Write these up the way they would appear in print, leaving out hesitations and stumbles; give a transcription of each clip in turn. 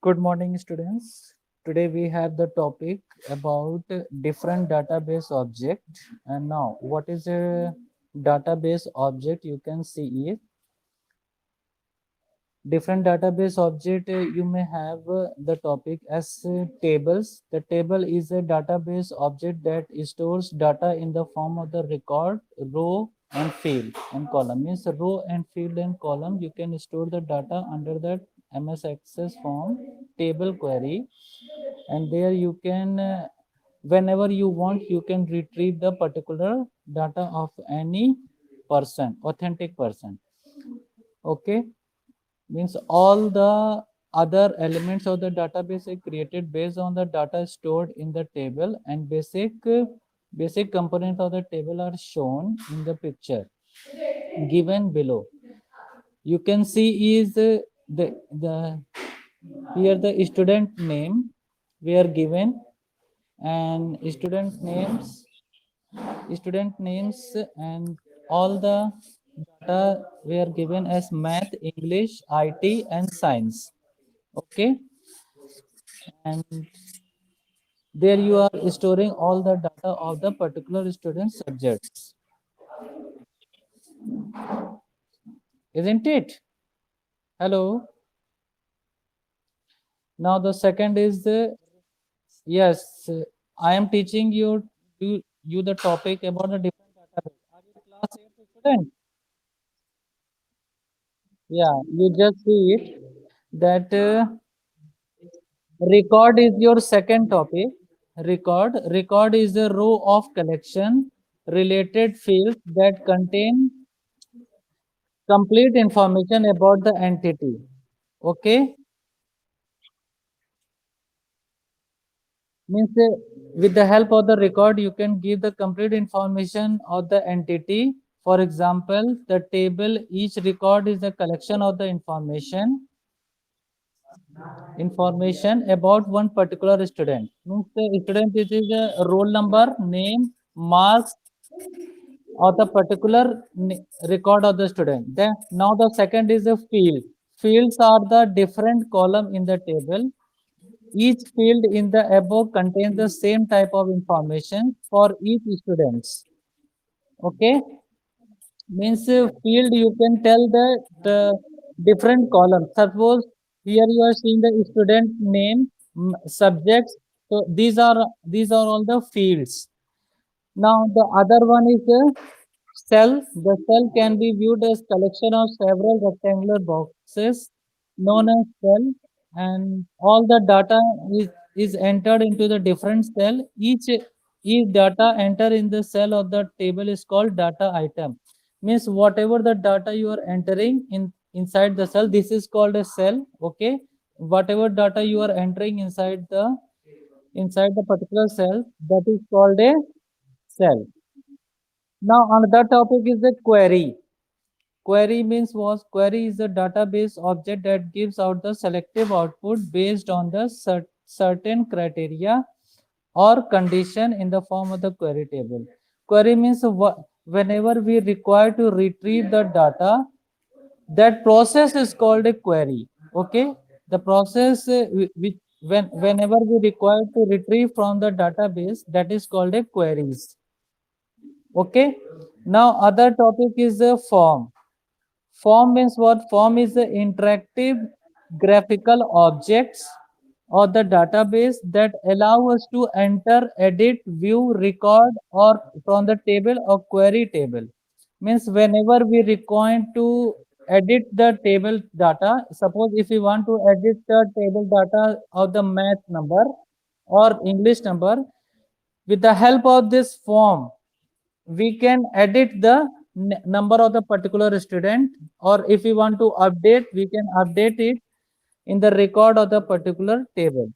Good morning, students. Today we have the topic about different database object. And now, what is a database object? You can see it. Different database object, you may have the topic as tables. The table is a database object that stores data in the form of the record, row, and field and column. Means row and field and column. You can store the data under that MS Access form table query, and there you can whenever you want you can retrieve the particular data of any person, authentic person. Okay, means all the other elements of the database are created based on the data stored in the table, and basic component of the table are shown in the picture given below. You can see is the here the student name we are given, and student names and all the data were given as math, English, IT, and science. Okay, and there you are storing all the data of the particular student subjects, isn't it? Hello. Now the second is the yes, I am teaching you the topic about the different database. Are you class 8 student? Yeah, you just see it that record is your second topic. Record is a row of collection related fields that contain complete information about the entity. Okay, means with the help of the record you can give the complete information of the entity. For example, the table, each record is a collection of the information about one particular student. Means the student is a roll number, name, marks of the particular record of the student. Then now the second is a field. Fields are the different column in the table. Each field in the above contains the same type of information for each students. Okay, means field you can tell the different columns. Suppose here you are seeing the student name, subjects. So these are all the fields. Now the other one is a cell. The cell can be viewed as collection of several rectangular boxes known as cell, and all the data is entered into the different cell. Each data enter in the cell of the table is called data item. Means whatever the data you are entering inside the cell, this is called a cell. Okay, whatever data you are entering inside the particular cell, that is called a cell. Now another topic is the query. Query means what? Query is a database object that gives out the selective output based on the certain criteria or condition in the form of the query table. Query means whenever we require to retrieve the data, that process is called a query. Okay, the process which whenever we require to retrieve from the database, that is called a queries. Okay, now other topic is the form. Form means what? Form is the interactive graphical objects or the database that allow us to enter, edit, view, record or from the table or query table. Means whenever we require to edit the table data, suppose if we want to edit the table data of the math number or English number, with the help of this form, we can edit the number of the particular student, or if we want to update, we can update it in the record of the particular table.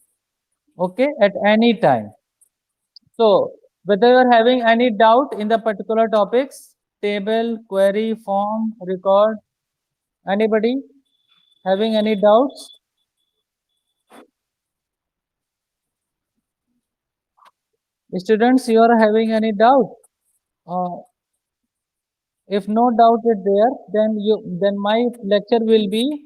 Okay, at any time. So whether you are having any doubt in the particular topics, table, query, form, record, anybody having any doubts? Students, you are having any doubt? uh, if no doubt is there, then my lecture will be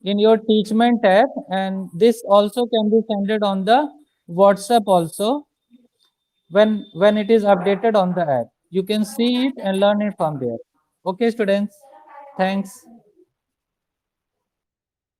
in your Teachment app, and this also can be sent on the WhatsApp also. When it is updated on the app, you can see it and learn it from there. Okay, students, thanks.